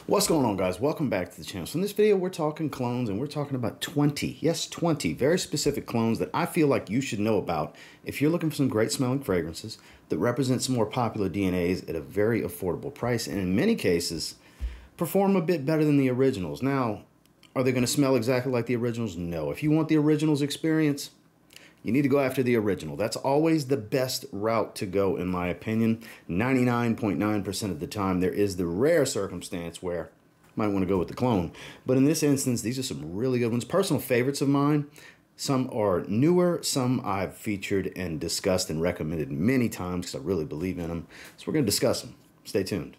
What's going on, guys? Welcome back to the channel. So in this video, we're talking clones and we're talking about 20, yes, 20 very specific clones that I feel like you should know about if you're looking for some great smelling fragrances that represent some more popular DNAs at a very affordable price and in many cases perform a bit better than the originals. Now, are they going to smell exactly like the originals? No. If you want the originals experience, you need to go after the original. That's always the best route to go, in my opinion. 99.9% of the time, there is the rare circumstance where you might want to go with the clone. But in this instance, these are some really good ones. Personal favorites of mine. Some are newer. Some I've featured and discussed and recommended many times because I really believe in them. So we're going to discuss them. Stay tuned.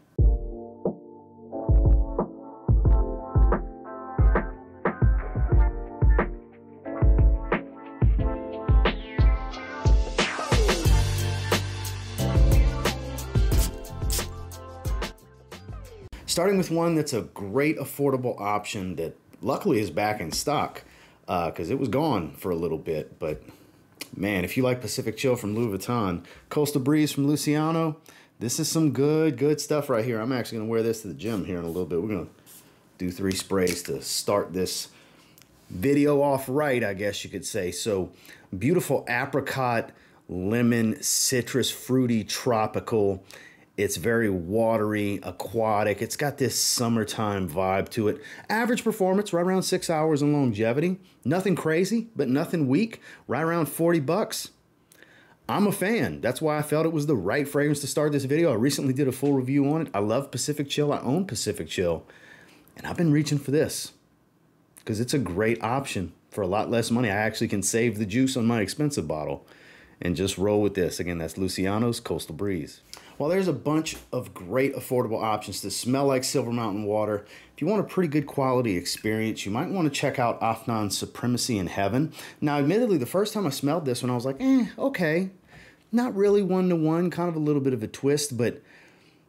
Starting with one that's a great affordable option that luckily is back in stock because it was gone for a little bit. But man, if you like Pacific Chill from Louis Vuitton, Coastal Breeze from Lucianno, this is some good stuff right here. I'm actually going to wear this to the gym here in a little bit. We're going to do 3 sprays to start this video off right, I guess you could say. So beautiful apricot, lemon, citrus, fruity, tropical. It's very watery, aquatic. It's got this summertime vibe to it. Average performance, right around 6 hours in longevity. Nothing crazy, but nothing weak. Right around 40 bucks. I'm a fan. That's why I felt it was the right fragrance to start this video. I recently did a full review on it. I love Pacific Chill. I own Pacific Chill. And I've been reaching for this because it's a great option for a lot less money. I actually can save the juice on my expensive bottle and just roll with this. Again, that's Luciano's Coastal Breeze. Well, there's a bunch of great affordable options to smell like Silver Mountain water. If you want a pretty good quality experience, you might want to check out Afnan's Supremacy in Heaven. Now, admittedly, the first time I smelled this one, I was like, okay. Not really one-to-one, kind of a little bit of a twist, but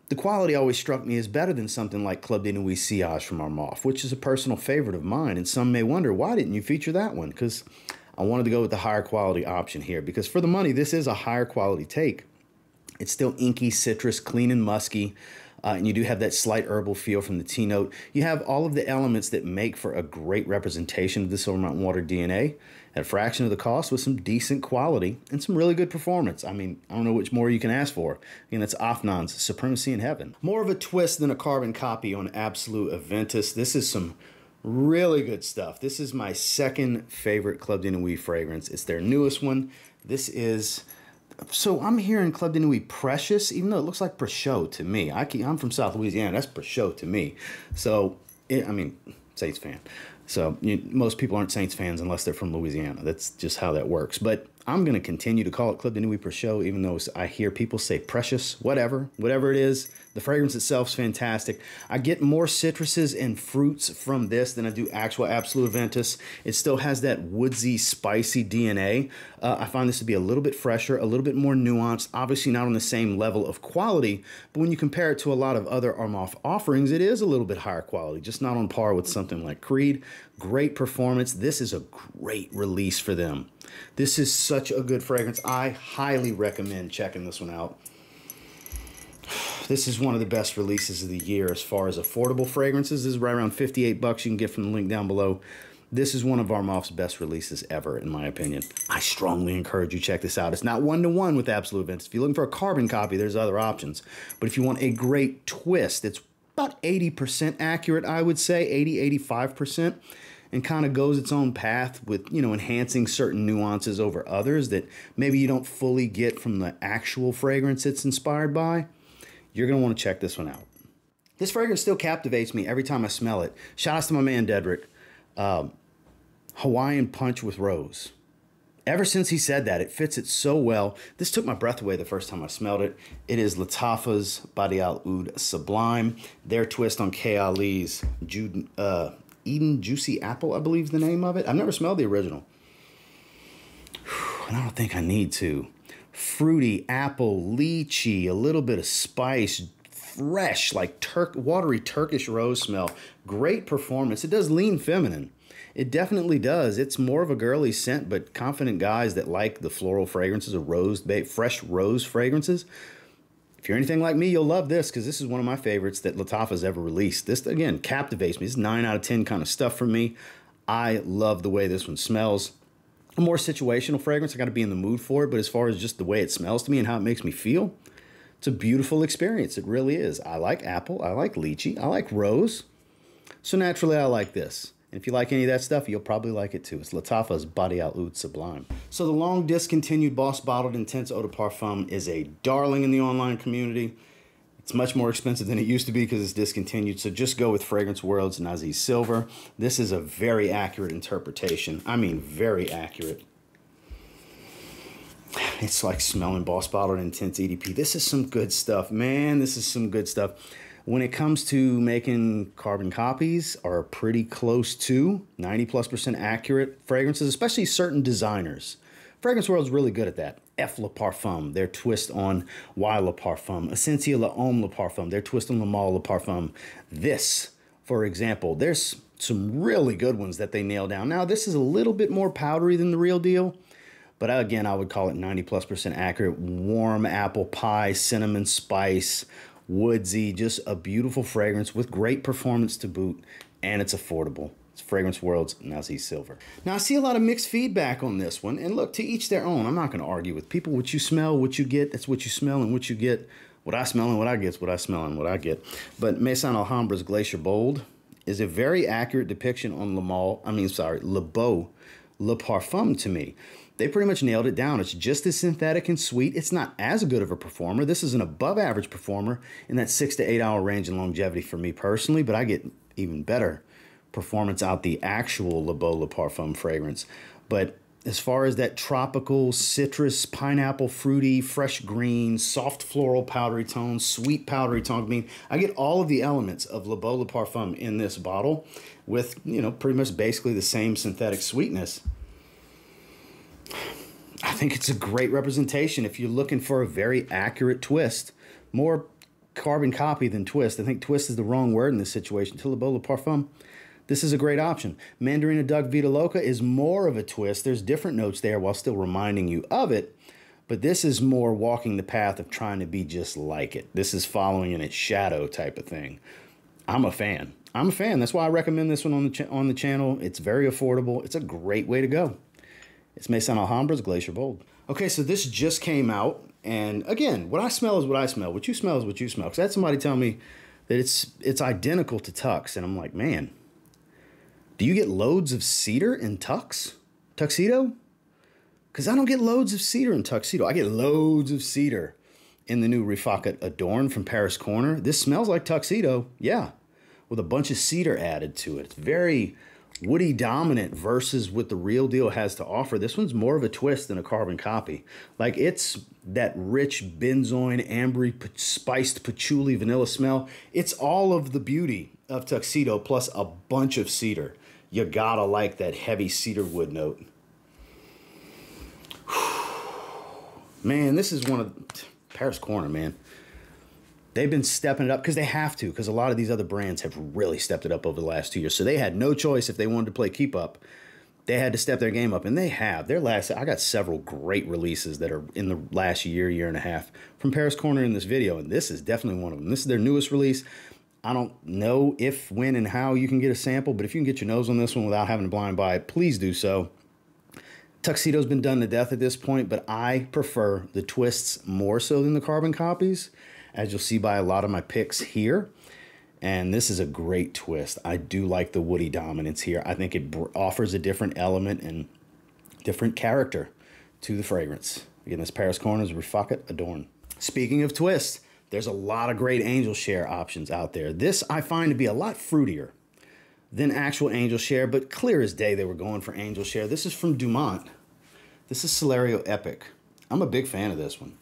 the quality always struck me as better than something like Club de Nuit Sillage from Armaf, which is a personal favorite of mine. And some may wonder, why didn't you feature that one? Because I wanted to go with the higher quality option here, because for the money, this is a higher quality take. It's still inky, citrus, clean and musky, and you do have that slight herbal feel from the T-note. You have all of the elements that make for a great representation of the Silver Mountain Water DNA at a fraction of the cost with some decent quality and some really good performance. I mean, I don't know which more you can ask for. Again, that's Afnan's Supremacy in Heaven. More of a twist than a carbon copy on Absolute Aventus. This is some really good stuff. This is my second favorite Club de Nuit fragrance. It's their newest one. This is... So I'm hearing Club de Nuit Precious, even though it looks like Precieux to me. I'm from South Louisiana. That's Precieux to me. So, I mean, Saints fan. So most people aren't Saints fans unless they're from Louisiana. That's just how that works. But I'm going to continue to call it Club de Nuit Precieux, even though I hear people say Precious, whatever it is. The fragrance itself is fantastic. I get more citruses and fruits from this than I do actual Absolute Aventus. It still has that woodsy, spicy DNA. I find this to be a little bit fresher, a little bit more nuanced, obviously not on the same level of quality, but when you compare it to a lot of other Armaf offerings, it is a little bit higher quality, just not on par with something like Creed. Great performance. This is a great release for them. This is such a good fragrance. I highly recommend checking this one out. This is one of the best releases of the year as far as affordable fragrances. This is right around 58 bucks. You can get from the link down below. This is one of Armaf's best releases ever, in my opinion. I strongly encourage you to check this out. It's not one-to-one with Absolute Aventus. If you're looking for a carbon copy, there's other options. But if you want a great twist, it's about 80% accurate, I would say, 80-85%. And kind of goes its own path with, enhancing certain nuances over others that maybe you don't fully get from the actual fragrance it's inspired by, you're going to want to check this one out. This fragrance still captivates me every time I smell it. Shout out to my man, Dedrick. Hawaiian Punch with Rose. Ever since he said that, it fits it so well. This took my breath away the first time I smelled it. It is Lattafa's Bade'e Sublime. Their twist on K. Ali's Eden Juicy Apple, I believe is the name of it. I've never smelled the original. And I don't think I need to. Fruity, apple, lychee, a little bit of spice, fresh, like watery Turkish rose smell. Great performance. It does lean feminine. It definitely does. It's more of a girly scent, but confident guys that like the floral fragrances of fresh rose fragrances If you're anything like me, you'll love this because this is one of my favorites that Lattafa's ever released. This, again, captivates me. This is 9 out of 10 kind of stuff for me. I love the way this one smells. A more situational fragrance. I got to be in the mood for it, but as far as just the way it smells to me and how it makes me feel, it's a beautiful experience. It really is. I like apple. I like lychee. I like rose. So naturally, I like this. And if you like any of that stuff, you'll probably like it too. It's Lattafa's Bade'e Sublime. So the long discontinued Boss Bottled Intense Eau de Parfum is a darling in the online community. It's much more expensive than it used to be because it's discontinued. So just go with Fragrance World's Nazih Silver. This is a very accurate interpretation. I mean, very accurate. It's like smelling Boss Bottled Intense EDP. This is some good stuff, man. This is some good stuff. When it comes to making carbon copies, are pretty close to 90+% accurate fragrances, especially certain designers. Fragrance World's really good at that. F Le Parfum, their twist on Y Le Parfum. Essentia Le Homme Le Parfum, their twist on Le Male Le Parfum. This, for example, there's some really good ones that they nail down. Now, this is a little bit more powdery than the real deal, but again, I would call it 90+% accurate. Warm apple pie, cinnamon spice, woodsy, just a beautiful fragrance with great performance to boot, and it's affordable. It's Fragrance World's Nazih Silver. Now, I see a lot of mixed feedback on this one, and look, to each their own. I'm not going to argue with people. What you smell, what you get, that's what you smell, and what you get. What I smell and what I get is what I smell and what I get. But Maison Alhambra's Glacier Bold is a very accurate depiction on Le Beau Le Parfum to me. They pretty much nailed it down. It's just as synthetic and sweet. It's not as good of a performer. This is an above average performer in that 6 to 8 hour range in longevity for me personally, but I get even better performance out the actual Le Beau Le Parfum fragrance. But as far as that tropical, citrus, pineapple, fruity, fresh green, soft floral powdery tone, sweet powdery tone, I mean, I get all of the elements of Le Beau Le Parfum in this bottle with, you know, pretty much basically the same synthetic sweetness. I think it's a great representation if you're looking for a very accurate twist. More carbon copy than twist. I think twist is the wrong word in this situation. To Le Beau Le Parfum, this is a great option. Mandarina Duck Vita Loca is more of a twist. There's different notes there while still reminding you of it, but this is more walking the path of trying to be just like it. This is following in its shadow type of thing. I'm a fan. I'm a fan. That's why I recommend this one on the channel. It's very affordable. It's a great way to go. It's Maison Alhambra's Glacier Bold. Okay, so this just came out, and again, what I smell is what I smell. What you smell is what you smell. Because I had somebody tell me that it's identical to Tux, and I'm like, man, do you get loads of cedar in Tuxedo? Because I don't get loads of cedar in Tuxedo. I get loads of cedar in the new Rifaaqat Adorn from Paris Corner. This smells like Tuxedo, yeah, with a bunch of cedar added to it. It's very woody dominant versus what the real deal has to offer. This one's more of a twist than a carbon copy. Like, it's that rich benzoin, ambery, spiced patchouli vanilla smell. It's all of the beauty of Tuxedo plus a bunch of cedar. You gotta like that heavy cedar wood note. Man, this is one of Paris Corner, man. They've been stepping it up because they have to, because a lot of these other brands have really stepped it up over the last 2 years. So they had no choice if they wanted to play keep up. They had to step their game up, and they have. I got several great releases that are in the last year and a half from Paris Corner in this video, and this is definitely one of them. This is their newest release. I don't know if, when, and how you can get a sample, but if you can get your nose on this one without having to blind buy it, please do so. Tuxedo's been done to death at this point, but I prefer the twists more so than the carbon copies, as you'll see by a lot of my picks here. And this is a great twist. I do like the woody dominance here. I think it offers a different element and different character to the fragrance. Again, this Paris Corner's Rifaaqat Adorn. Speaking of twists, there's a lot of great angel share options out there. This I find to be a lot fruitier than actual angel share, but clear as day they were going for angel share. This is from Dumont. This is Celerio Epic. I'm a big fan of this one.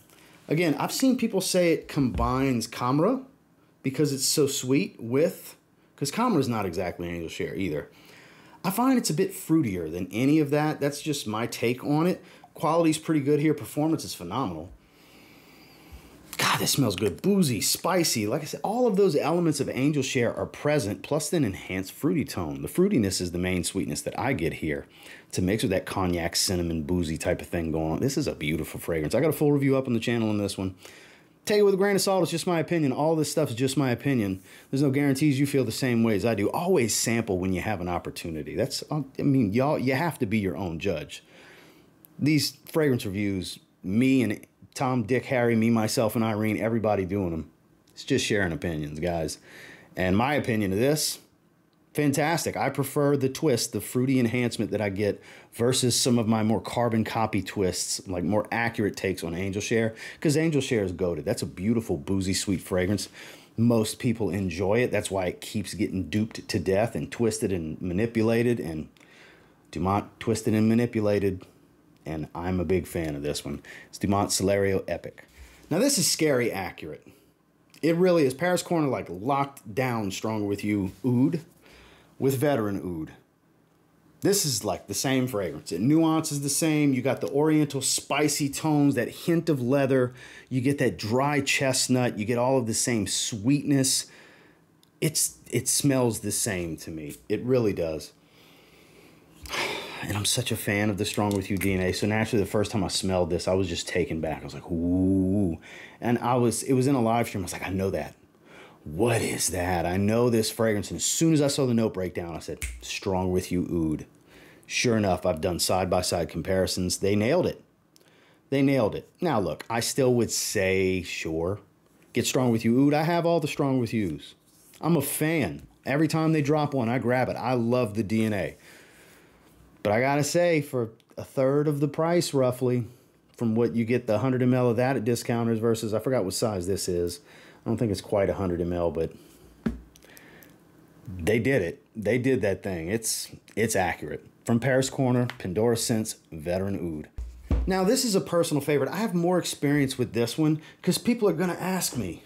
Again, I've seen people say it combines Camera because it's so sweet with, because Camera is not exactly angel share either. I find it's a bit fruitier than any of that. That's just my take on it. Quality's pretty good here. Performance is phenomenal. God, this smells good. Boozy, spicy. Like I said, all of those elements of angel share are present, plus an enhanced fruity tone. The fruitiness is the main sweetness that I get here to mix with that cognac, cinnamon, boozy type of thing going on. This is a beautiful fragrance. I got a full review up on the channel on this one. Take it with a grain of salt. It's just my opinion. All this stuff is just my opinion. There's no guarantees you feel the same way as I do. Always sample when you have an opportunity. That's, I mean, y'all, you have to be your own judge. These fragrance reviews, me and Tom, Dick, Harry, me, myself, and Irene, everybody doing them. It's just sharing opinions, guys. And my opinion of this, fantastic. I prefer the twist, the fruity enhancement that I get versus some of my more carbon copy twists, like more accurate takes on Angel Share, because Angel Share is goated. That's a beautiful, boozy, sweet fragrance. Most people enjoy it. That's why it keeps getting duped to death and twisted and manipulated. And Dumont twisted and manipulated. And I'm a big fan of this one. It's Dumont Celerio Epic. Now, this is scary accurate. It really is. Paris Corner, like, locked down Stronger With You Oud with Veteran Oud. This is like the same fragrance. It nuances the same. You got the oriental spicy tones, that hint of leather. You get that dry chestnut. You get all of the same sweetness. It smells the same to me. It really does. And I'm such a fan of the Stronger With You DNA. So naturally, the first time I smelled this, I was just taken back. I was like, ooh. And it was in a live stream. I was like, I know that. What is that? I know this fragrance. And as soon as I saw the note breakdown, I said, Stronger With You Oud. Sure enough, I've done side-by-side comparisons. They nailed it. They nailed it. Now, look, I still would say, sure, get Stronger With You Oud. I have all the Stronger With Yous. I'm a fan. Every time they drop one, I grab it. I love the DNA. But I gotta say, for a third of the price, roughly, from what you get the 100 ml of that at discounters versus, I forgot what size this is. I don't think it's quite 100 ml, but they did it. They did that thing. It's accurate. From Paris Corner, Pandora Scents, Veteran Oud. Now, this is a personal favorite. I have more experience with this one because people are gonna ask me,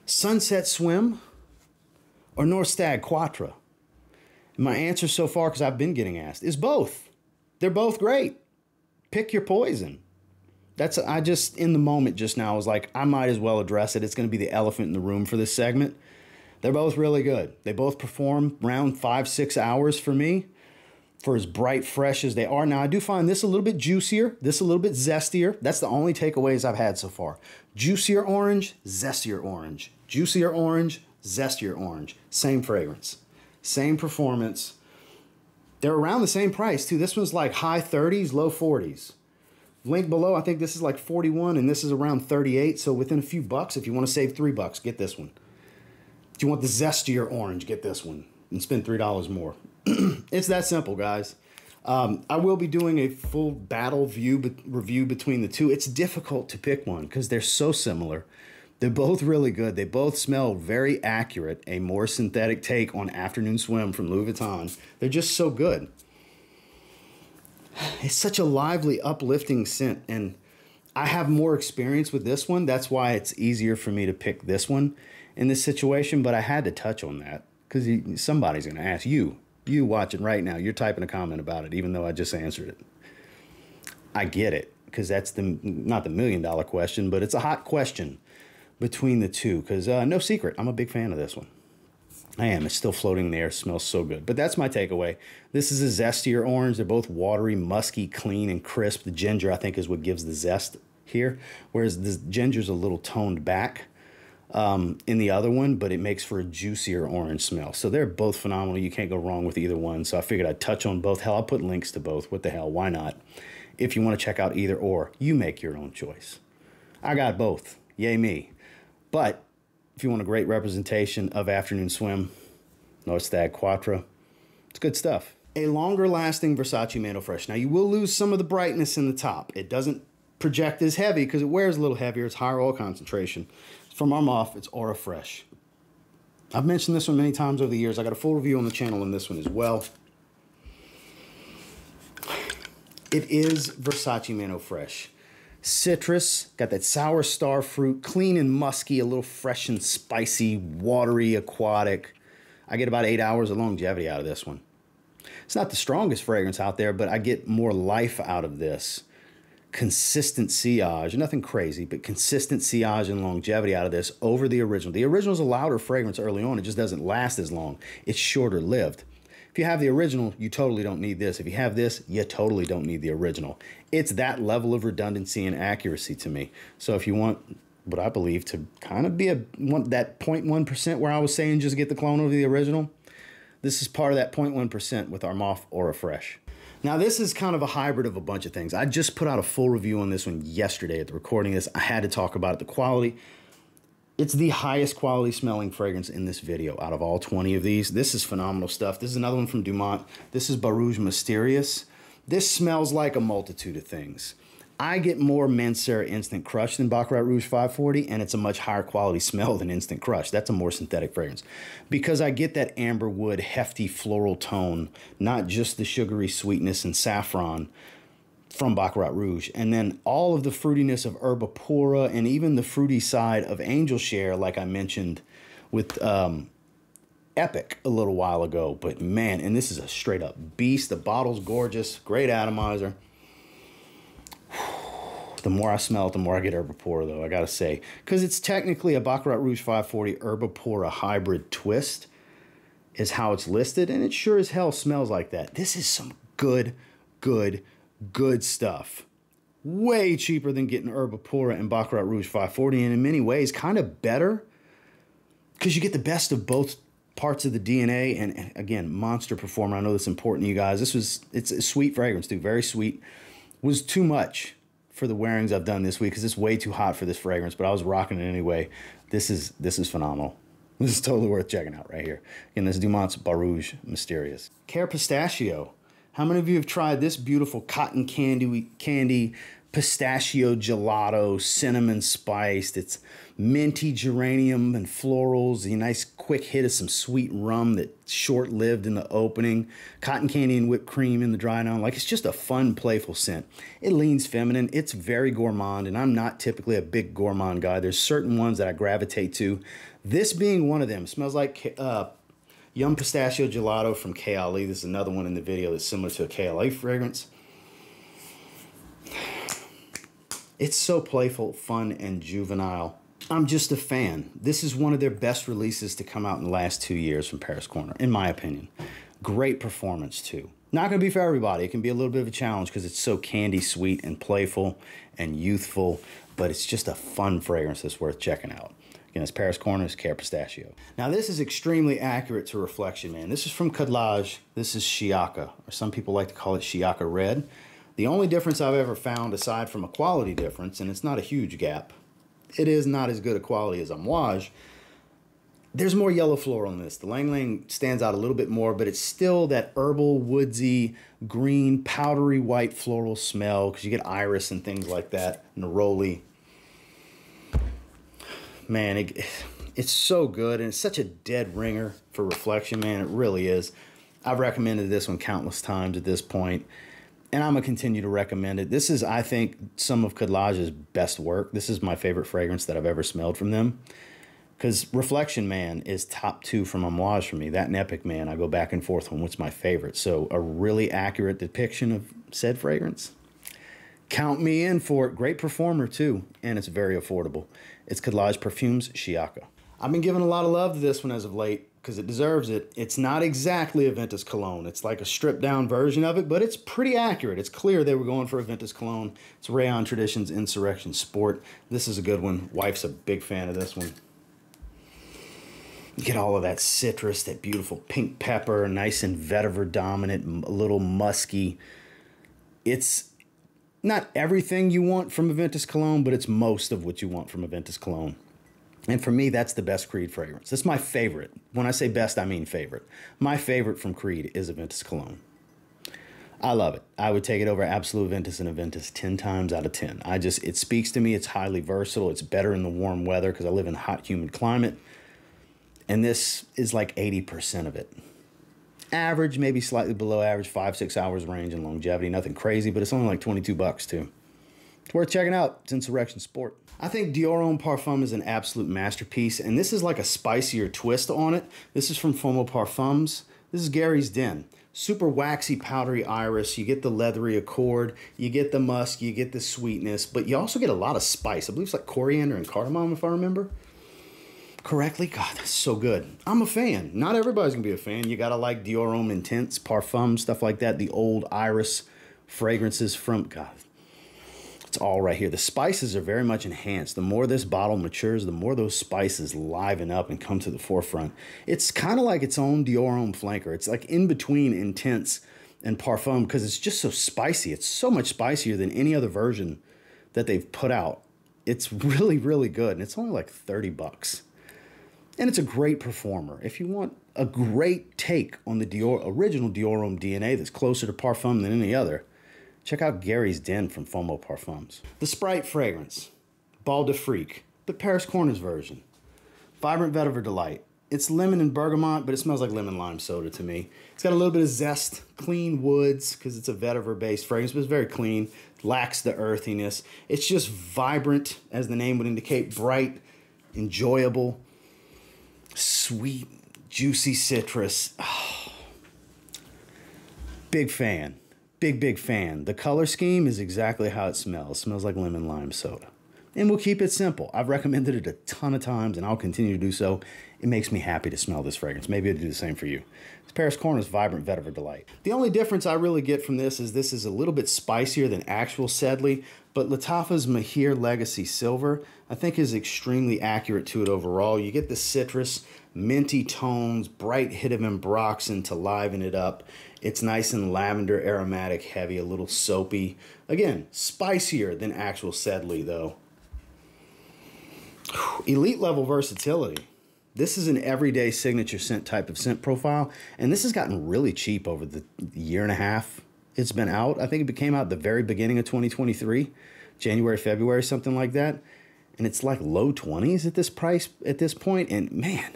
Sunset Swim or North Stag Quattro? My answer so far, because I've been getting asked, is both. They're both great. Pick your poison. I just, in the moment just now, was like, I might as well address it. It's going to be the elephant in the room for this segment. They're both really good. They both perform around 5-6 hours for me, for as bright, fresh as they are. Now, I do find this a little bit juicier, this a little bit zestier. That's the only takeaways I've had so far. Juicier orange, zestier orange. Juicier orange, zestier orange. Same fragrance. Same performance. They're around the same price, too. This one's like high 30s, low 40s. Link below, I think this is like 41, and this is around 38. So within a few bucks, if you want to save $3, get this one. If you want the zestier orange, get this one and spend $3 more. It's that simple, guys. I will be doing a full battle review between the two. It's difficult to pick one because they're so similar. They're both really good. They both smell very accurate. A more synthetic take on Afternoon Swim from Louis Vuitton. They're just so good. It's such a lively, uplifting scent. And I have more experience with this one. That's why it's easier for me to pick this one in this situation. But I had to touch on that because somebody's going to ask you. You watching right now, you're typing a comment about it, even though I just answered it. I get it because that's not the $1 million question, but it's a hot question between the two, because no secret, I'm a big fan of this one. I am. It's still floating in the air. Smells so good. But that's my takeaway. This is a zestier orange. They're both watery, musky, clean, and crisp. The ginger, I think, is what gives the zest here, whereas the ginger's a little toned back in the other one, but it makes for a juicier orange smell. So they're both phenomenal. You can't go wrong with either one. So I figured I'd touch on both. Hell, I'll put links to both. What the hell? Why not? If you want to check out either or, you make your own choice. I got both. Yay me. But if you want a great representation of Afternoon Swim, North Stag Quattro, it's good stuff. A longer lasting Versace Mano Fresh. Now you will lose some of the brightness in the top. It doesn't project as heavy because it wears a little heavier. It's higher oil concentration. From Armaf, it's Aura Fresh. I've mentioned this one many times over the years. I got a full review on the channel on this one as well. It is Versace Mano Fresh. Citrus, got that sour star fruit, clean and musky, a little fresh and spicy, watery, aquatic. I get about 8 hours of longevity out of this one. It's not the strongest fragrance out there, but I get more life out of this. Consistent sillage, nothing crazy, but consistent sillage and longevity out of this over the original. The original is a louder fragrance early on. It just doesn't last as long. It's shorter lived. If you have the original, you totally don't need this. If you have this, you totally don't need the original. It's that level of redundancy and accuracy to me. So if you want what I believe to kind of be that 0.1% where I was saying just get the clone over the original. This is part of that 0.1% with Armaf Aura Fresh. Now, this is kind of a hybrid of a bunch of things. I just put out a full review on this one yesterday at the recording of this. I had to talk about it. The quality. It's the highest quality smelling fragrance in this video out of all 20 of these. This is phenomenal stuff. This is another one from Dumont. This is Borouj Mysterious. This smells like a multitude of things. I get more Mansera Instant Crush than Baccarat Rouge 540, and it's a much higher quality smell than Instant Crush. That's a more synthetic fragrance. Because I get that amber wood, hefty floral tone, not just the sugary sweetness and saffron from Baccarat Rouge. And then all of the fruitiness of Herbapura and even the fruity side of Angel Share, like I mentioned with Epic a little while ago. But man, and this is a straight up beast. The bottle's gorgeous, great atomizer. The more I smell it, the more I get Herbapura, though, I gotta say. Because it's technically a Baccarat Rouge 540 Herbapura hybrid twist is how it's listed, and it sure as hell smells like that. This is some good stuff. Way cheaper than getting Herbapura and Baccarat Rouge 540, and in many ways kind of better because you get the best of both parts of the DNA, and again, monster performer. I know that's important to you guys. It's a sweet fragrance, too, very sweet. Was too much for the wearings I've done this week because it's way too hot for this fragrance, but I was rocking it anyway. This is phenomenal. This is totally worth checking out right here. Again, this is Dumont's Borouj Mysterious. Khair Pistachio. How many of you have tried this beautiful cotton candy pistachio gelato, cinnamon spiced? It's minty geranium and florals, a nice quick hit of some sweet rum that's short-lived in the opening, cotton candy and whipped cream in the dry down. Like, it's just a fun, playful scent. It leans feminine. It's very gourmand, and I'm not typically a big gourmand guy. There's certain ones that I gravitate to. This being one of them. It smells like Yum Pistachio Gelato from KLE. This is another one in the video that's similar to a KLE fragrance. It's so playful, fun, and juvenile. I'm just a fan. This is one of their best releases to come out in the last 2 years from Paris Corner, in my opinion. Great performance, too. Not going to be for everybody. It can be a little bit of a challenge because it's so candy sweet and playful and youthful, but it's just a fun fragrance that's worth checking out. Again, it's Paris Corner's Khair Pistachio. Now, this is extremely accurate to Reflection, man. This is from Khadlaj. This is Shiyaaka, or some people like to call it Shiyaaka Red. The only difference I've ever found, aside from a quality difference, and it's not a huge gap, it is not as good a quality as Amouage. There's more yellow floral in this. The Lang Lang stands out a little bit more, but it's still that herbal, woodsy, green, powdery white floral smell because you get iris and things like that, neroli. Man, it's so good, and it's such a dead ringer for Reflection, man. It really is. I've recommended this one countless times at this point, and I'm going to continue to recommend it. This is, I think, some of Khadlaj's best work. This is my favorite fragrance that I've ever smelled from them. Because Reflection, man, is top 2 from Amouage for me. That and Epic, man, I go back and forth on what's my favorite. So a really accurate depiction of said fragrance. Count me in for it. Great performer, too. And it's very affordable. It's Khadlaj Parfums Shiyaaka. I've been giving a lot of love to this one as of late because it deserves it. It's not exactly a Ventus cologne. It's like a stripped-down version of it, but it's pretty accurate. It's clear they were going for a Ventus cologne. It's Reyane Traditions Insurrection Sport. This is a good one. Wife's a big fan of this one. You get all of that citrus, that beautiful pink pepper, nice and vetiver dominant, a little musky. It's not everything you want from a Ventus cologne, but it's most of what you want from a Ventus cologne. And for me, that's the best Creed fragrance. That's my favorite. When I say best, I mean favorite. My favorite from Creed is a Ventus cologne. I love it. I would take it over Absolute Ventus and a Ventus 10 times out of 10. It speaks to me. It's highly versatile. It's better in the warm weather because I live in a hot, humid climate. And this is like 80% of it. Average, maybe slightly below average, 5-6 hours range in longevity. Nothing crazy, but it's only like $22 too. It's worth checking out. It's Insurrection Sport. I think Dior Homme Parfum is an absolute masterpiece, and this is like a spicier twist on it. This is from Fomo Parfums. This is Gary's Den. Super waxy, powdery iris. You get the leathery accord. You get the musk. You get the sweetness, but you also get a lot of spice. I believe it's like coriander and cardamom, if I remember correctly. God, that's so good. I'm a fan. Not everybody's gonna be a fan. You gotta like Dior Homme Intense, Parfum, stuff like that. The old iris fragrances from, God, It's all right here. The spices are very much enhanced. The more this bottle matures, the more those spices liven up and come to the forefront. It's kind of like its own Dior Homme flanker. It's like in between Intense and Parfum because it's just so spicy. It's so much spicier than any other version that they've put out. It's really, really good. And it's only like 30 bucks. And it's a great performer. If you want a great take on the original Dior Homme DNA that's closer to Parfum than any other, check out Gary's Den from Fomo Parfums. The Sprite fragrance, Ball de Freak, the Paris Corners version. Vibrant Vetiver Delight. It's lemon and bergamot, but it smells like lemon lime soda to me. It's got a little bit of zest, clean woods, because it's a vetiver-based fragrance, but it's very clean, lacks the earthiness. It's just vibrant, as the name would indicate, bright, enjoyable, sweet, juicy citrus. Oh. Big fan. Big fan. The color scheme is exactly how it smells. It smells like lemon lime soda. And we'll keep it simple. I've recommended it a ton of times, and I'll continue to do so. It makes me happy to smell this fragrance. Maybe it'll do the same for you. It's Paris Corners Vibrant Vetiver Delight. The only difference I really get from this is a little bit spicier than actual Sedley, but Lattafa's Maahir Legacy Silver, I think, is extremely accurate to it overall. You get the citrus, minty tones, bright hit of ambroxan to liven it up. It's nice and lavender, aromatic, heavy, a little soapy. Again, spicier than actual Sedley, though. Elite level versatility. This is an everyday signature scent type of scent profile, and this has gotten really cheap over the year and a half it's been out. I think it came out at the very beginning of 2023, January, February, something like that. And it's like low 20s at this price at this point. And man,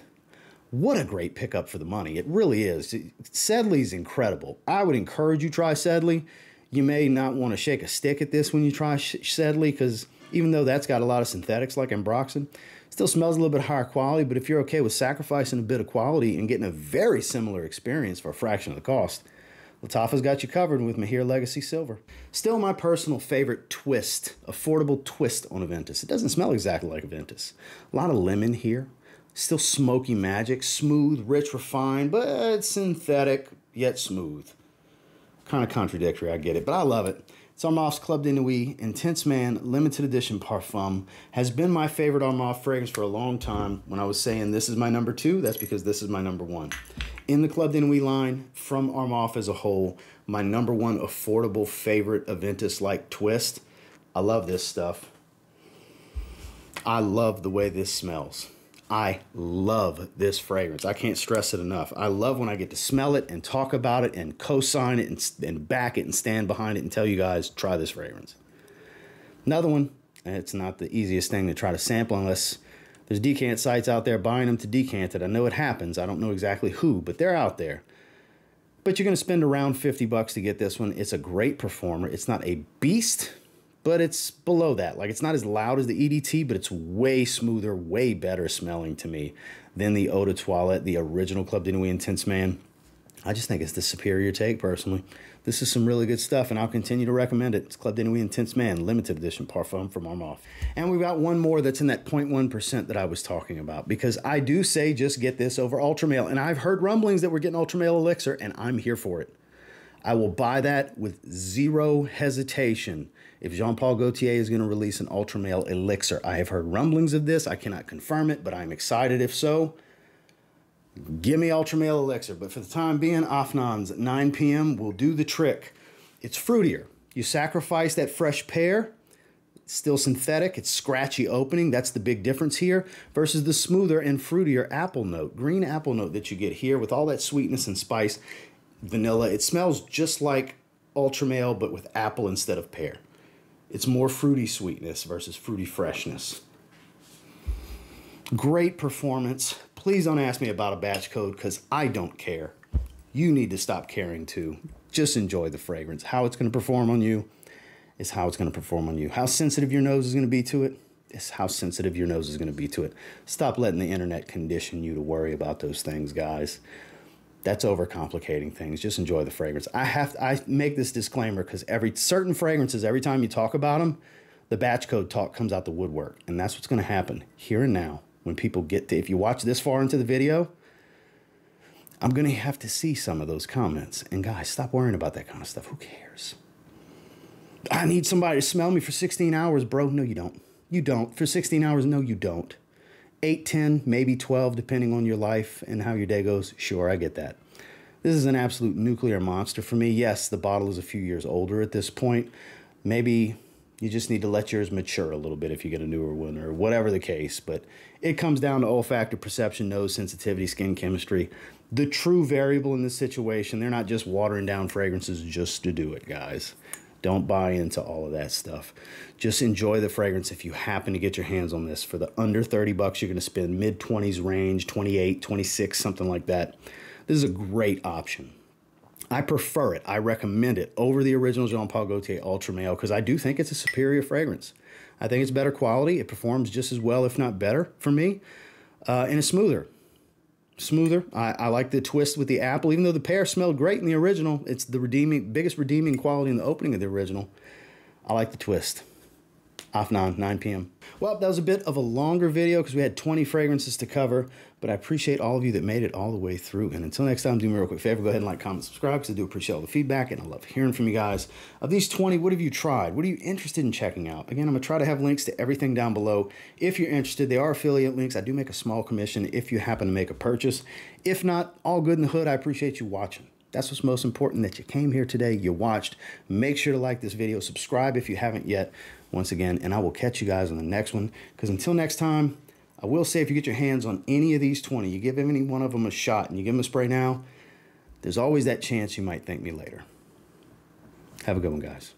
what a great pickup for the money. It really is. Sedley's incredible. I would encourage you to try Sedley. You may not want to shake a stick at this when you try Sedley, because even though that's got a lot of synthetics like ambroxan, still smells a little bit higher quality. But if you're okay with sacrificing a bit of quality and getting a very similar experience for a fraction of the cost, Lattafa's got you covered with Maahir Legacy Silver. Still my personal favorite twist, affordable twist on Aventus. It doesn't smell exactly like Aventus. A lot of lemon here. Still smoky magic, smooth, rich, refined, but synthetic, yet smooth. Kind of contradictory, I get it, but I love it. It's Armaf's Club de Nuit Intense Man Limited Edition Parfum. Has been my favorite Armaf fragrance for a long time. When I was saying this is my number 2, that's because this is my number 1. In the Club de Nuit line, from Armaf as a whole, my number 1 affordable favorite Aventus-like twist. I love this stuff. I love the way this smells. I love this fragrance. I can't stress it enough. I love when I get to smell it and talk about it and co-sign it and back it and stand behind it and tell you guys, try this fragrance. Another one, and it's not the easiest thing to try to sample unless there's decant sites out there buying them to decant it. I know it happens. I don't know exactly who, but they're out there. But you're going to spend around 50 bucks to get this one. It's a great performer. It's not a beast, but it's below that. Like, it's not as loud as the EDT, but it's way smoother, way better smelling to me than the Eau de Toilette, the original Club de Nuit Intense Man. I just think it's the superior take, personally. This is some really good stuff, and I'll continue to recommend it. It's Club de Nuit Intense Man, limited edition Parfum from Armaf. And we've got one more that's in that 0.1% that I was talking about, because I do say just get this over Ultramale, and I've heard rumblings that we're getting Ultramale Elixir, and I'm here for it. I will buy that with zero hesitation if Jean-Paul Gaultier is going to release an Ultramale Elixir. I have heard rumblings of this. I cannot confirm it, but I'm excited if so. Give me Ultramale Elixir. But for the time being, Afnan's at 9 p.m. will do the trick. It's fruitier. You sacrifice that fresh pear. It's still synthetic. It's scratchy opening. That's the big difference here versus the smoother and fruitier apple note, green apple note that you get here with all that sweetness and spice. Vanilla. It smells just like Ultramale, but with apple instead of pear. It's more fruity sweetness versus fruity freshness. Great performance. Please don't ask me about a batch code, because I don't care. You need to stop caring too. Just enjoy the fragrance. How it's going to perform on you is how it's going to perform on you. How sensitive your nose is going to be to it is how sensitive your nose is going to be to it. Stop letting the internet condition you to worry about those things, guys. That's overcomplicating things. Just enjoy the fragrance. I make this disclaimer because certain fragrances, every time you talk about them, the batch code talk comes out the woodwork. And that's what's going to happen here and now when people get to, if you watch this far into the video, I'm going to have to see some of those comments. And guys, stop worrying about that kind of stuff. Who cares? I need somebody to smell me for 16 hours, bro. No, you don't. You don't. For 16 hours, no, you don't. 8, 10, maybe 12, depending on your life and how your day goes. Sure, I get that. This is an absolute nuclear monster for me. Yes, the bottle is a few years older at this point. Maybe you just need to let yours mature a little bit if you get a newer one or whatever the case. But it comes down to olfactory perception, nose sensitivity, skin chemistry. The true variable in this situation, they're not just watering down fragrances just to do it, guys. Don't buy into all of that stuff. Just enjoy the fragrance if you happen to get your hands on this. For the under 30 bucks, you're going to spend mid-20s range, 28, 26, something like that. This is a great option. I prefer it. I recommend it over the original Jean Paul Gaultier Ultra Male because I do think it's a superior fragrance. I think it's better quality. It performs just as well, if not better, for me. And it's smoother. I like the twist with the apple. Even though the pear smelled great in the original, it's the biggest redeeming quality in the opening of the original. I like the twist. Afnan, 9 p.m. Well, that was a bit of a longer video because we had 20 fragrances to cover, but I appreciate all of you that made it all the way through. And until next time, do me a real quick favor. Go ahead and like, comment, subscribe because I do appreciate all the feedback and I love hearing from you guys. Of these 20, what have you tried? What are you interested in checking out? Again, I'm going to try to have links to everything down below. If you're interested, they are affiliate links. I do make a small commission if you happen to make a purchase. If not, all good in the hood. I appreciate you watching. That's what's most important, that you came here today, you watched. Make sure to like this video, subscribe if you haven't yet, once again, and I will catch you guys on the next one. Because until next time, I will say if you get your hands on any of these 20, you give any one of them a shot and you give them a spray now, there's always that chance you might thank me later. Have a good one, guys.